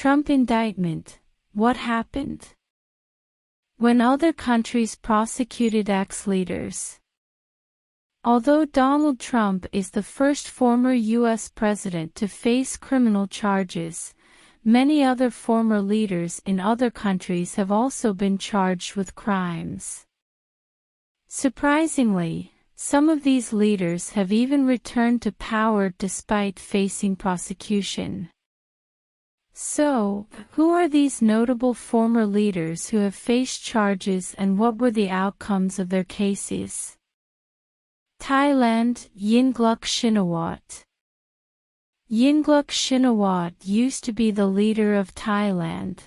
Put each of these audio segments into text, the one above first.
Trump indictment. What happened? When other countries prosecuted ex-leaders. Although Donald Trump is the first former U.S. president to face criminal charges, many other former leaders in other countries have also been charged with crimes. Surprisingly, some of these leaders have even returned to power despite facing prosecution. So, who are these notable former leaders who have faced charges and what were the outcomes of their cases? Thailand, Yingluck Shinawatra. Yingluck Shinawatra used to be the leader of Thailand.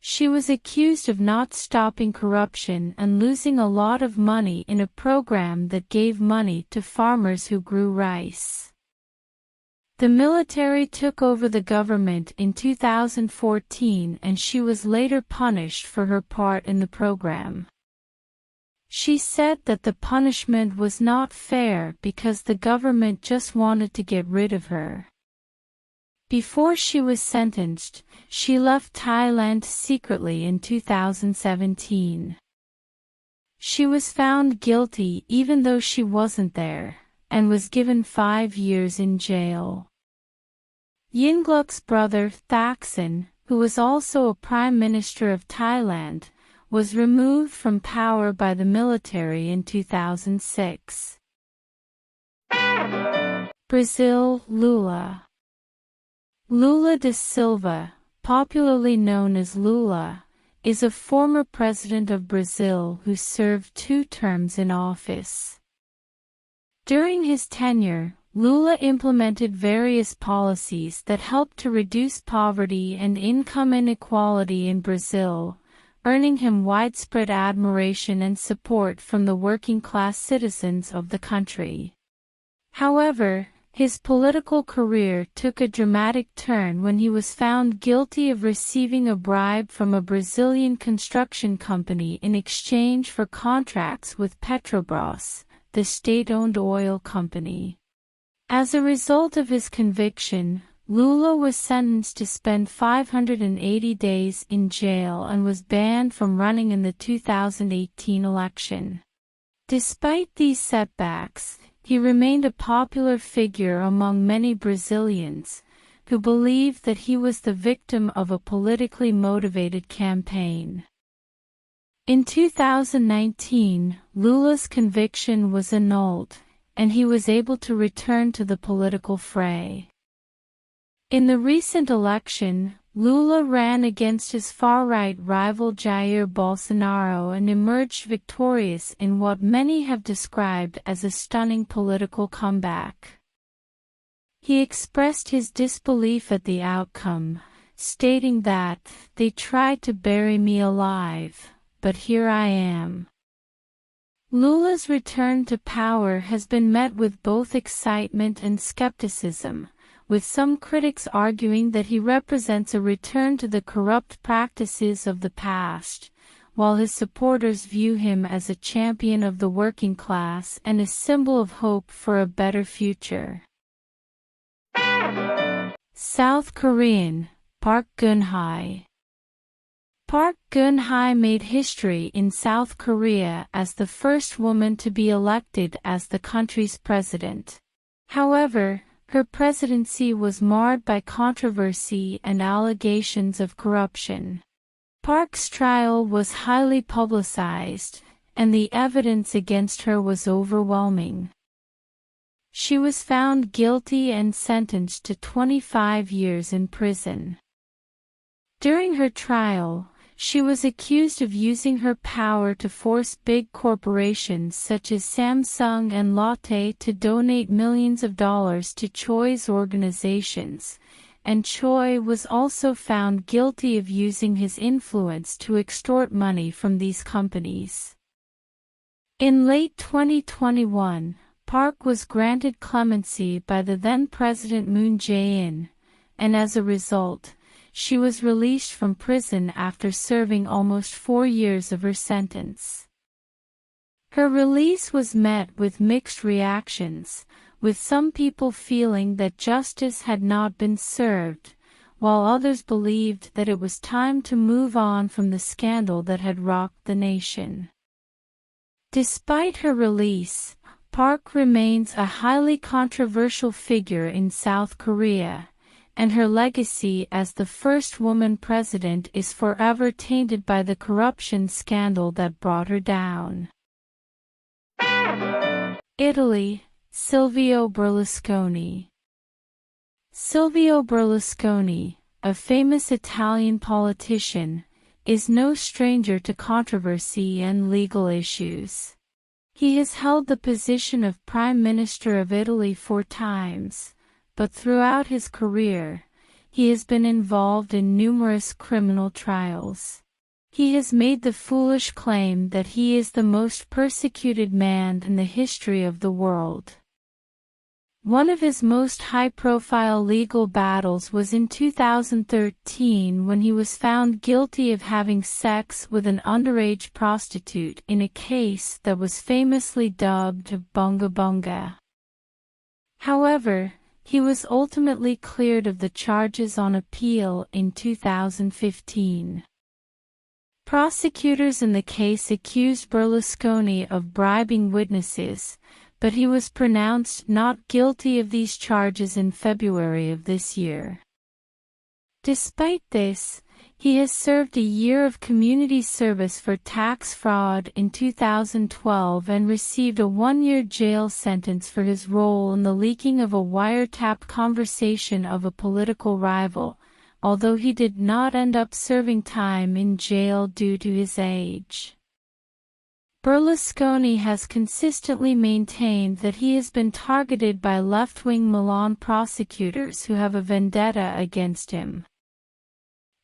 She was accused of not stopping corruption and losing a lot of money in a program that gave money to farmers who grew rice. The military took over the government in 2014 and she was later punished for her part in the program. She said that the punishment was not fair because the government just wanted to get rid of her. Before she was sentenced, she left Thailand secretly in 2017. She was found guilty even though she wasn't there, and was given 5 years in jail. Yingluck's brother Thaksin, who was also a prime minister of Thailand, was removed from power by the military in 2006. Brazil, Lula. Lula da Silva, popularly known as Lula, is a former president of Brazil who served 2 terms in office. During his tenure, Lula implemented various policies that helped to reduce poverty and income inequality in Brazil, earning him widespread admiration and support from the working-class citizens of the country. However, his political career took a dramatic turn when he was found guilty of receiving a bribe from a Brazilian construction company in exchange for contracts with Petrobras, the state-owned oil company. As a result of his conviction, Lula was sentenced to spend 580 days in jail and was banned from running in the 2018 election. Despite these setbacks, he remained a popular figure among many Brazilians, who believed that he was the victim of a politically motivated campaign. In 2019, Lula's conviction was annulled, and he was able to return to the political fray. In the recent election, Lula ran against his far-right rival Jair Bolsonaro and emerged victorious in what many have described as a stunning political comeback. He expressed his disbelief at the outcome, stating that, "They tried to bury me alive, but here I am." Lula's return to power has been met with both excitement and skepticism, with some critics arguing that he represents a return to the corrupt practices of the past, while his supporters view him as a champion of the working class and a symbol of hope for a better future. South Korean, Park Geun-hye. Park Geun-hye made history in South Korea as the first woman to be elected as the country's president. However, her presidency was marred by controversy and allegations of corruption. Park's trial was highly publicized, and the evidence against her was overwhelming. She was found guilty and sentenced to 25 years in prison. During her trial, she was accused of using her power to force big corporations such as Samsung and Lotte to donate millions of dollars to Choi's organizations, and Choi was also found guilty of using his influence to extort money from these companies. In late 2021, Park was granted clemency by the then-President Moon Jae-in, and as a result, she was released from prison after serving almost 4 years of her sentence. Her release was met with mixed reactions, with some people feeling that justice had not been served, while others believed that it was time to move on from the scandal that had rocked the nation. Despite her release, Park remains a highly controversial figure in South Korea, and her legacy as the first woman president is forever tainted by the corruption scandal that brought her down. Italy, Silvio Berlusconi. Silvio Berlusconi, a famous Italian politician, is no stranger to controversy and legal issues. He has held the position of Prime Minister of Italy 4 times, but throughout his career, he has been involved in numerous criminal trials. He has made the foolish claim that he is the most persecuted man in the history of the world. One of his most high-profile legal battles was in 2013 when he was found guilty of having sex with an underage prostitute in a case that was famously dubbed Bunga Bunga. However, he was ultimately cleared of the charges on appeal in 2015. Prosecutors in the case accused Berlusconi of bribing witnesses, but he was pronounced not guilty of these charges in February of this year. Despite this, he has served a year of community service for tax fraud in 2012 and received a 1-year jail sentence for his role in the leaking of a wiretapped conversation of a political rival, although he did not end up serving time in jail due to his age. Berlusconi has consistently maintained that he has been targeted by left-wing Milan prosecutors who have a vendetta against him.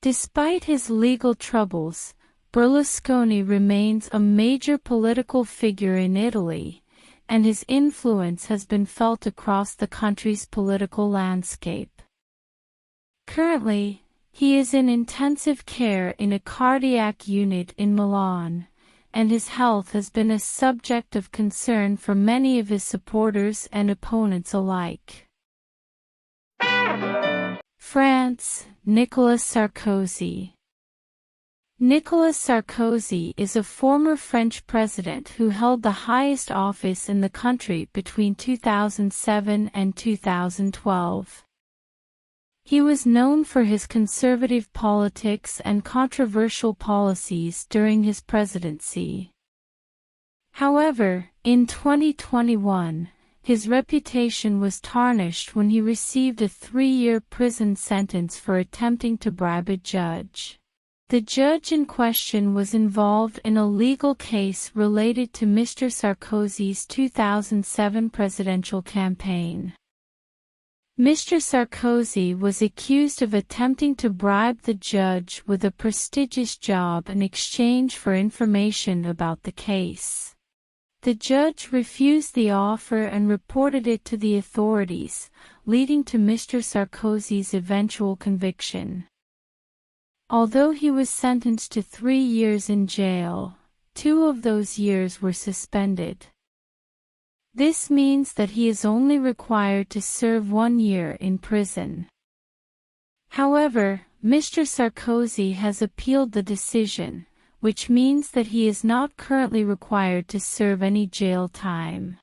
Despite his legal troubles, Berlusconi remains a major political figure in Italy, and his influence has been felt across the country's political landscape. Currently, he is in intensive care in a cardiac unit in Milan, and his health has been a subject of concern for many of his supporters and opponents alike. France, Nicolas Sarkozy. Nicolas Sarkozy is a former French president who held the highest office in the country between 2007 and 2012. He was known for his conservative politics and controversial policies during his presidency. However, in 2021, his reputation was tarnished when he received a 3-year prison sentence for attempting to bribe a judge. The judge in question was involved in a legal case related to Mr. Sarkozy's 2007 presidential campaign. Mr. Sarkozy was accused of attempting to bribe the judge with a prestigious job in exchange for information about the case. The judge refused the offer and reported it to the authorities, leading to Mr. Sarkozy's eventual conviction. Although he was sentenced to 3 years in jail, 2 of those years were suspended. This means that he is only required to serve 1 year in prison. However, Mr. Sarkozy has appealed the decision, which means that he is not currently required to serve any jail time.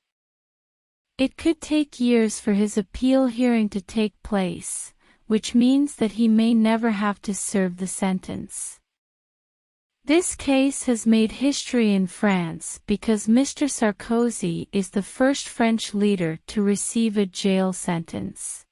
It could take years for his appeal hearing to take place, which means that he may never have to serve the sentence. This case has made history in France because Mr. Sarkozy is the first French leader to receive a jail sentence.